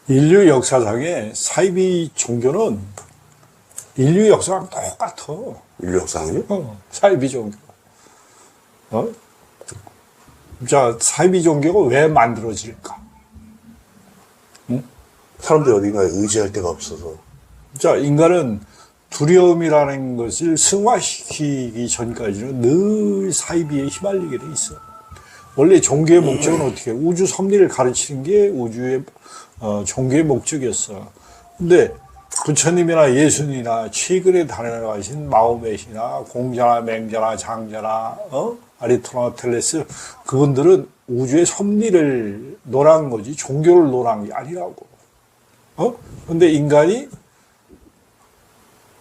인류 역사상의 사이비 종교는 인류 역사랑 똑같아. 인류 역사는요? 사이비 종교. 자, 사이비 종교가 왜 만들어질까? 사람들이 어딘가에 의지할 데가 없어서. 자, 인간은 두려움이라는 것을 승화시키기 전까지는 늘 사이비에 휘말리게 돼 있어. 원래 종교의 목적은 어떻게 해? 우주 섭리를 가르치는 게 우주의 종교의 목적이었어. 근데 부처님이나 예수님이나 최근에 다녀가신 마호메시나 공자나 맹자나 장자나 아리스토텔레스, 그분들은 우주의 섭리를 논한 거지 종교를 논한 게 아니라고. 근데 인간이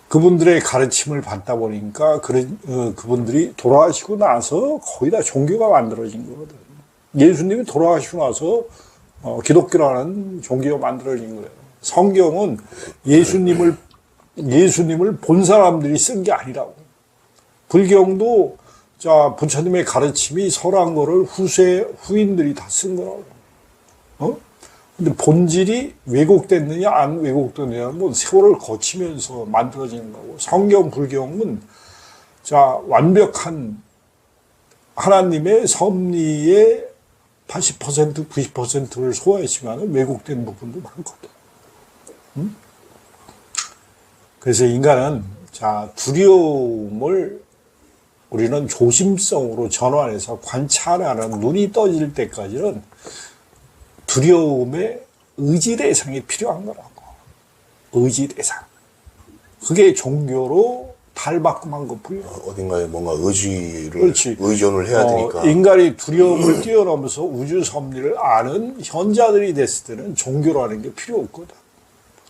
그분들의 가르침을 받다 보니까 그분들이 돌아가시고 나서 거의 다 종교가 만들어진 거거든. 예수님이 돌아가시고 나서 기독교라는 종교가 만들어진 거예요. 성경은 예수님을 본 사람들이 쓴 게 아니라고. 불경도 자, 부처님의 가르침이 설한 거를 후인들이 다 쓴 거라고. 근데 본질이 왜곡됐느냐 안 왜곡됐느냐는 뭐 세월을 거치면서 만들어지는 거고, 성경 불경은 자, 완벽한 하나님의 섭리의 80% 90%를 소화했지만 왜곡된 부분도 많거든. 그래서 인간은 자, 두려움을 우리는 조심성으로 전환해서 관찰하는 눈이 떠질 때까지는 두려움의 의지대상이 필요한 거라고. 의지대상. 그게 종교로 탈바꿈한 것뿐이야. 어딘가에 뭔가 의존을 해야 되니까. 인간이 두려움을 뛰어넘어서 우주 섭리를 아는 현자들이 됐을 때는 종교라는 게 필요 없거든.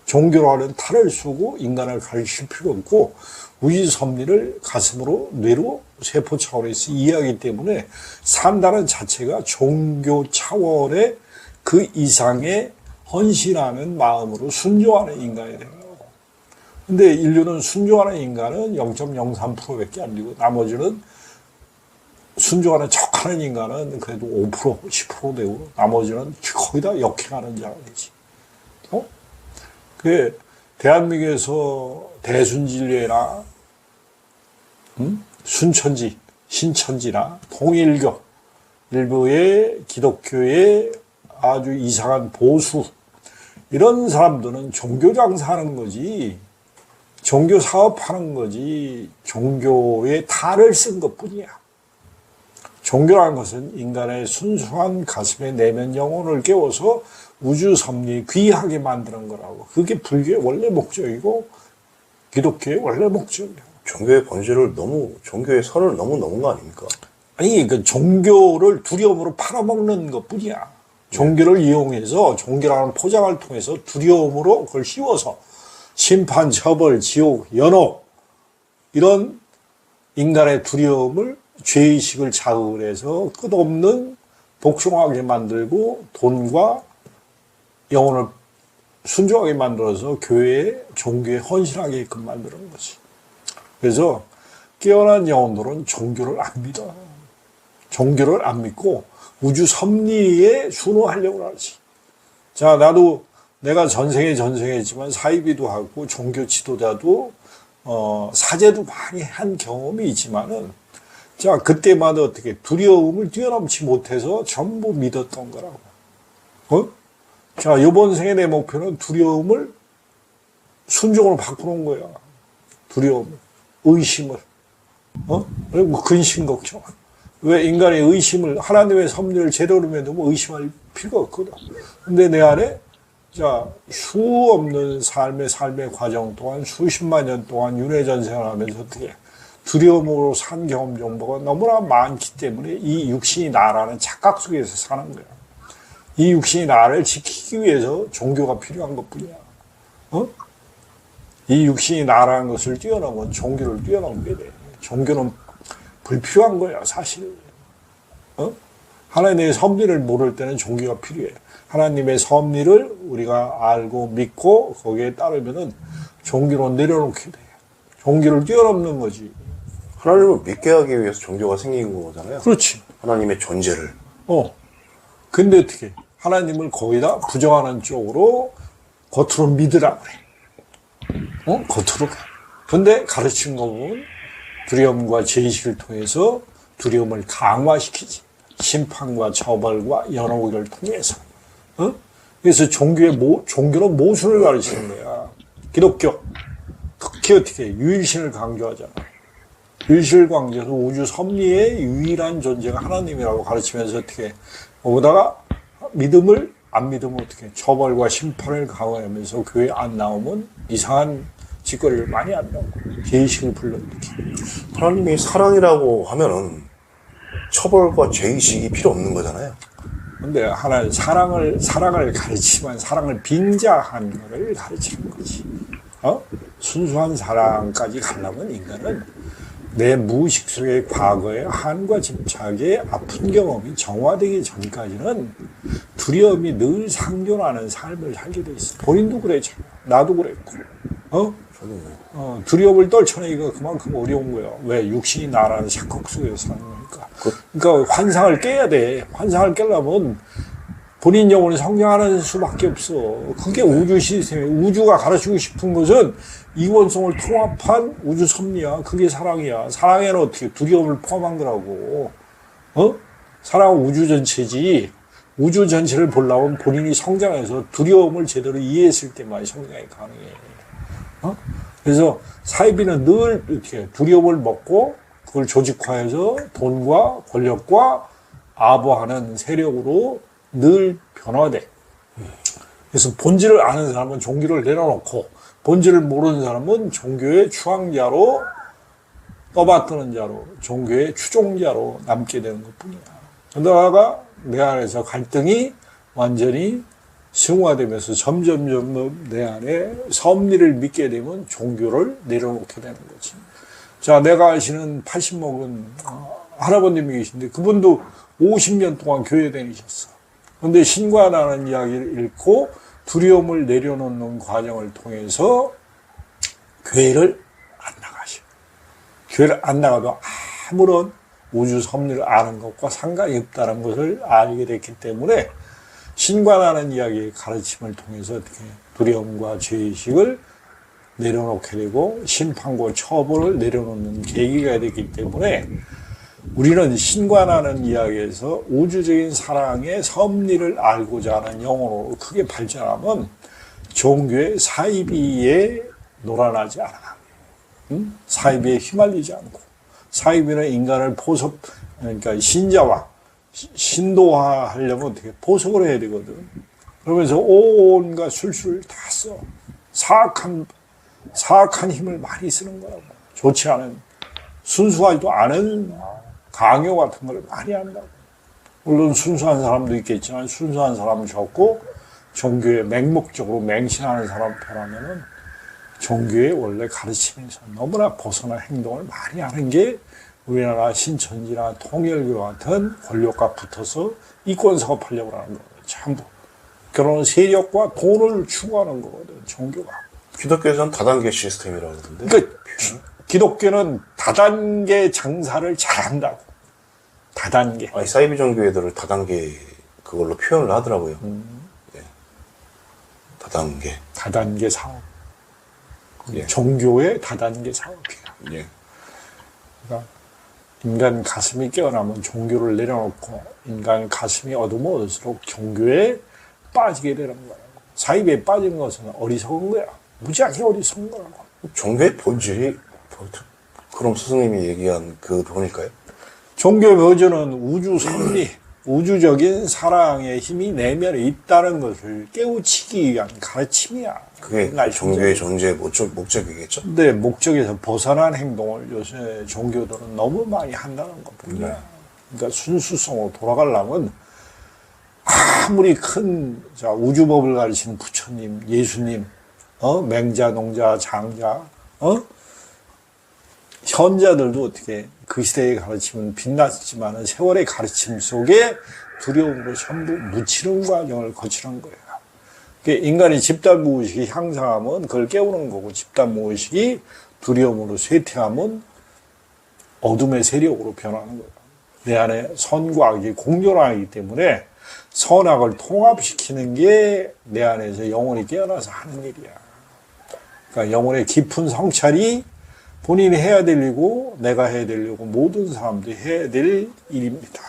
종교라는 탈을 쓰고 인간을 가르칠 필요 없고, 우주 섭리를 가슴으로, 뇌로, 세포 차원에서 이해하기 때문에 산다는 자체가 종교 차원의 그 이상의 헌신하는 마음으로 순종하는 인간이 되는 거고. 근데 인류는 순종하는 인간은 0.03%밖에 안 되고, 나머지는 순종하는 척하는 인간은 그래도 5%, 10% 되고, 나머지는 거의 다 역행하는 자가 되지. 그 대한민국에서 대순진리회나 순천지, 신천지나 통일교, 일부의 기독교의 아주 이상한 보수, 이런 사람들은 종교 장사하는 거지, 종교 사업하는 거지, 종교의 탈을 쓴 것뿐이야. 종교라는 것은 인간의 순수한 가슴의 내면 영혼을 깨워서 우주 섭리 귀하게 만드는 거라고. 그게 불교의 원래 목적이고 기독교의 원래 목적이야. 종교의 본질을 종교의 선을 너무 넘은 거 아닙니까? 아니, 그 종교를 두려움으로 팔아먹는 것뿐이야. 종교를 이용해서, 종교라는 포장을 통해서 두려움으로 그걸 씌워서 심판, 처벌, 지옥, 연옥, 이런 인간의 두려움을, 죄의식을 자극을 해서 끝없는 복종하게 만들고 돈과 영혼을 순종하게 만들어서 교회에, 종교에 헌신하게끔 만드는 거지. 그래서 깨어난 영혼들은 종교를 안 믿어. 종교를 안 믿고 우주 섭리에 순응하려고 하지. 자, 나도 내가 전생했지만 사이비도 하고 종교 지도자도 사제도 많이 한 경험이 있지만은, 자, 그때마다 어떻게 두려움을 뛰어넘지 못해서 전부 믿었던 거라고. 자, 이번 생에 내 목표는 두려움을 순종으로 바꾸는 거야. 두려움을, 의심을, 그리고 근심 걱정. 왜 인간의 의심을, 하나님의 섭리를 제대로 믿으면 의심할 필요가 없거든. 근데 내 안에 자, 수 없는 삶의 과정 동안 수십만 년 동안 윤회전생을 하면서 어떻게 두려움으로 산 경험 정보가 너무나 많기 때문에 이 육신이 나라는 착각 속에서 사는 거야. 이 육신이 나를 지키기 위해서 종교가 필요한 것뿐이야. 이 육신이 나라는 것을 뛰어넘은 종교를 뛰어넘게 돼. 종교는 불필요한 거야, 사실. 하나님의 섭리를 모를 때는 종교가 필요해. 하나님의 섭리를 우리가 알고 믿고 거기에 따르면은 종교로 내려놓게 돼. 종교를 뛰어넘는 거지. 하나님을 믿게 하기 위해서 종교가 생긴 거잖아요. 그렇지. 하나님의 존재를. 근데 어떻게? 하나님을 거의 다 부정하는 쪽으로 겉으로 믿으라 그래. 겉으로. 근데 가르친 거 보면 두려움과 죄의식을 통해서 두려움을 강화시키지. 심판과 처벌과 연호를 통해서. 그래서 종교는 모순을 가르치는 거야. 기독교. 특히 어떻게 유일신을 강조하잖아. 유일신을 강조해서 우주 섭리의 유일한 존재가 하나님이라고 가르치면서 어떻게 거기다가 믿음을 안 믿으면 어떻게 처벌과 심판을 강화하면서 교회 안 나오면 이상한 짓거리를 많이 한다고. 죄의식을 불러일으키. 하나님이 사랑이라고 하면은 처벌과 죄의식이 필요 없는 거잖아요. 근데 하나는 사랑을 가르치면 사랑을 빙자한 거를 가르치는 거지. 순수한 사랑까지 가려면 인간은 내 무의식 속의 과거의 한과 집착의 아픈 경험이 정화되기 전까지는 두려움이 늘 상존하는 삶을 살게 돼 있어. 본인도 그랬잖아. 나도 그랬고. 두려움을 떨쳐내기가 그만큼 어려운 거야. 왜? 육신이 나라는 착각 속에서 사는 거니까. 그러니까 환상을 깨야 돼. 환상을 깨려면 본인 영혼이 성장하는 수밖에 없어. 그게 우주 시스템이에요. 우주가 가르치고 싶은 것은 이원성을 통합한 우주 섭리야. 그게 사랑이야. 사랑에는 어떻게 두려움을 포함한 거라고. 사랑은 우주 전체지. 우주 전체를 보려면 본인이 성장해서 두려움을 제대로 이해했을 때만 성장이 가능해. 그래서 사이비는 늘 이렇게 두려움을 먹고 그걸 조직화해서 돈과 권력과 아부하는 세력으로 늘 변화돼. 그래서 본질을 아는 사람은 종교를 내려놓고 본질을 모르는 사람은 종교의 추앙자로 떠받드는 자로 종교의 추종자로 남게 되는 것뿐이야. 그러다가 내 안에서 갈등이 완전히 승화되면서 점점 내 안에 섭리를 믿게 되면 종교를 내려놓게 되는 거지. 자, 내가 아시는 80 먹은 할아버님이 계신데 그분도 50년 동안 교회 다니셨어. 그런데 신과 나는 이야기를 읽고 두려움을 내려놓는 과정을 통해서 교회를 안 나가셔. 교회를 안 나가도 아무런 우주 섭리를 아는 것과 상관이 없다는 것을 알게 됐기 때문에 신과 나는 이야기의 가르침을 통해서 어떻게 두려움과 죄의식을 내려놓게 되고 심판과 처벌을 내려놓는 계기가 됐기 때문에 우리는 신과 나는 이야기에서 우주적인 사랑의 섭리를 알고자 하는 영혼으로 크게 발전하면 종교의 사이비에 놀아나지 않아. 사이비에 휘말리지 않고 사이비는 인간을 그러니까 신자와 신도화하려면 어떻게 보석을 해야 되거든. 그러면서 온갖 술수를 다 써. 사악한 힘을 많이 쓰는 거라고. 좋지 않은, 순수하지도 않은 강요 같은 걸 많이 한다고. 물론 순수한 사람도 있겠지만 순수한 사람은 적고 종교에 맹목적으로 맹신하는 사람 편하면은 종교의 원래 가르침에서 너무나 벗어난 행동을 많이 하는 게 우리나라 신천지나 통일교 같은 권력과 붙어서 이권 사업하려고 하는 거거든. 전부. 그런 세력과 돈을 추구하는 거거든, 종교가. 기독교에서는 다단계 시스템이라고 그러는데. 그러니까 기독교는 다단계 장사를 잘한다고. 다단계. 아니, 사이비 종교 애들을 다단계 그걸로 표현을 하더라고요. 예. 다단계. 다단계 사업. 예. 종교의 다단계 사업이야. 예. 그러니까 인간 가슴이 깨어나면 종교를 내려놓고 인간 가슴이 어두워질수록 종교에 빠지게 되는 거라고. 사이비에 빠진 것은 어리석은 거야. 무지하게 어리석은 거라고. 종교의 본질이 그럼 스승님이 얘기한 그 본일까요? 종교의 버전은 우주 섭리, 우주적인 사랑의 힘이 내면에 있다는 것을 깨우치기 위한 가르침이야. 그게 종교의 존재의 목적이겠죠? 근데 목적에서 벗어난 행동을 요새 종교들은 너무 많이 한다는 것뿐이야. 네. 그러니까 순수성으로 돌아가려면 아무리 큰 우주법을 가르치는 부처님, 예수님, 맹자, 농자, 장자, 현자들도 어떻게 그 시대의 가르침은 빛났지만 세월의 가르침 속에 두려움으로 전부 묻히는 과정을 거치는 거예요. 인간이 집단무의식이 향상하면 그걸 깨우는 거고 집단무의식이 두려움으로 쇠퇴하면 어둠의 세력으로 변하는 거예요. 내 안에 선과 악이 공존하기 때문에 선악을 통합시키는 게 내 안에서 영혼이 깨어나서 하는 일이야. 그러니까 영혼의 깊은 성찰이 본인이 해야 될 일이고 내가 해야 될 일이고 모든 사람들이 해야 될 일입니다.